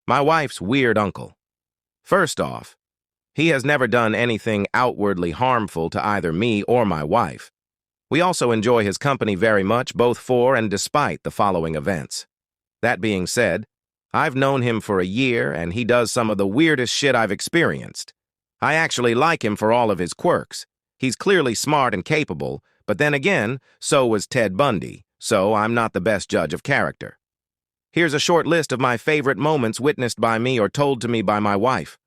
My wife's weird uncle. First off, he has never done anything outwardly harmful to either me or my wife. We also enjoy his company very much, both for and despite the following events. That being said, I've known him for a year, and he does some of the weirdest shit I've experienced. I actually like him for all of his quirks. He's clearly smart and capable, but then again, so was Ted Bundy, so I'm not the best judge of character. Here's a short list of my favorite moments witnessed by me or told to me by my wife.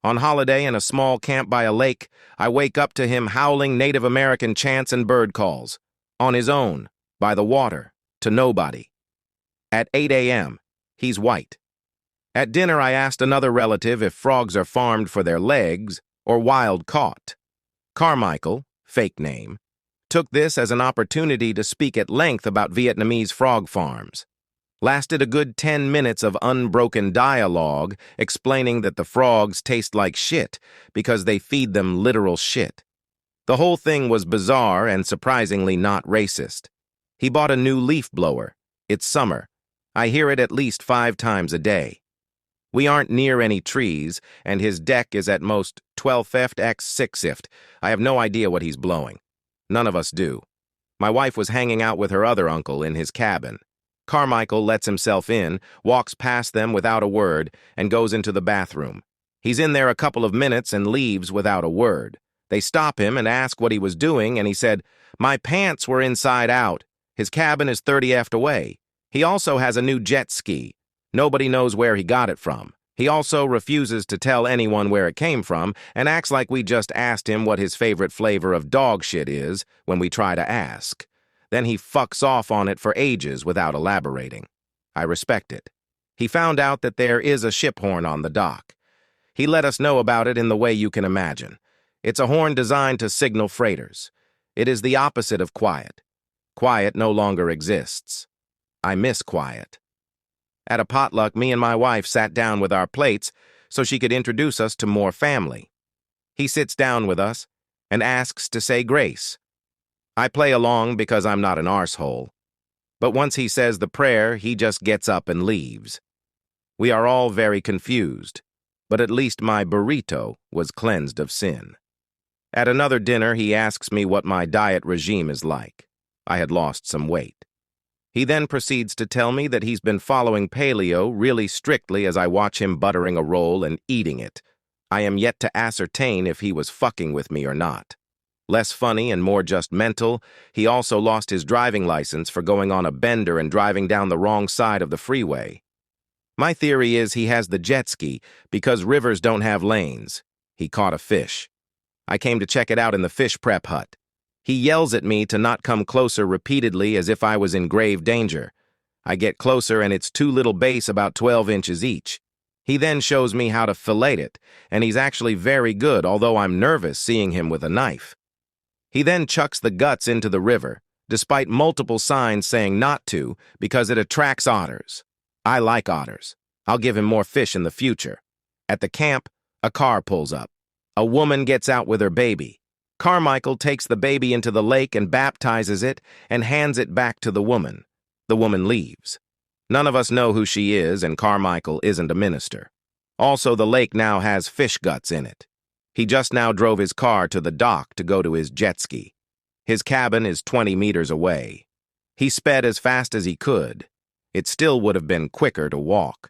On holiday in a small camp by a lake, I wake up to him howling Native American chants and bird calls. On his own, by the water, to nobody. At 8 a.m., he's white. At dinner, I asked another relative if frogs are farmed for their legs or wild caught. Carmichael, fake name, took this as an opportunity to speak at length about Vietnamese frog farms. Lasted a good 10 minutes of unbroken dialogue explaining that the frogs taste like shit because they feed them literal shit. The whole thing was bizarre and surprisingly not racist. He bought a new leaf blower. It's summer. I hear it at least 5 times a day. We aren't near any trees, and his deck is at most 12ft x 6ft. I have no idea what he's blowing. None of us do. My wife was hanging out with her other uncle in his cabin. Carmichael lets himself in, walks past them without a word, and goes into the bathroom. He's in there a couple of minutes and leaves without a word. They stop him and ask what he was doing, and he said, "My pants were inside out. His cabin is 30ft away. He also has a new jet ski. Nobody knows where he got it from. He also refuses to tell anyone where it came from and acts like we just asked him what his favorite flavor of dog shit is when we try to ask. Then he fucks off on it for ages without elaborating. I respect it. He found out that there is a ship horn on the dock. He let us know about it in the way you can imagine. It's a horn designed to signal freighters. It is the opposite of quiet. Quiet no longer exists. I miss quiet. At a potluck, me and my wife sat down with our plates so she could introduce us to more family. He sits down with us and asks to say grace. I play along because I'm not an arsehole. But once he says the prayer, he just gets up and leaves. We are all very confused, but at least my burrito was cleansed of sin. At another dinner, he asks me what my diet regime is like. I had lost some weight. He then proceeds to tell me that he's been following paleo really strictly as I watch him buttering a roll and eating it. I am yet to ascertain if he was fucking with me or not. Less funny and more just mental, he also lost his driving license for going on a bender and driving down the wrong side of the freeway. My theory is he has the jet ski because rivers don't have lanes. He caught a fish. I came to check it out in the fish prep hut. He yells at me to not come closer repeatedly as if I was in grave danger. I get closer and it's 2 little bass about 12 inches each. He then shows me how to fillet it, and he's actually very good, although I'm nervous seeing him with a knife. He then chucks the guts into the river, despite multiple signs saying not to, because it attracts otters. I like otters. I'll give him more fish in the future. At the camp, a car pulls up. A woman gets out with her baby. Carmichael takes the baby into the lake and baptizes it and hands it back to the woman. The woman leaves. None of us know who she is, and Carmichael isn't a minister. Also, the lake now has fish guts in it. He just now drove his car to the dock to go to his jet ski. His cabin is 20 meters away. He sped as fast as he could. It still would have been quicker to walk.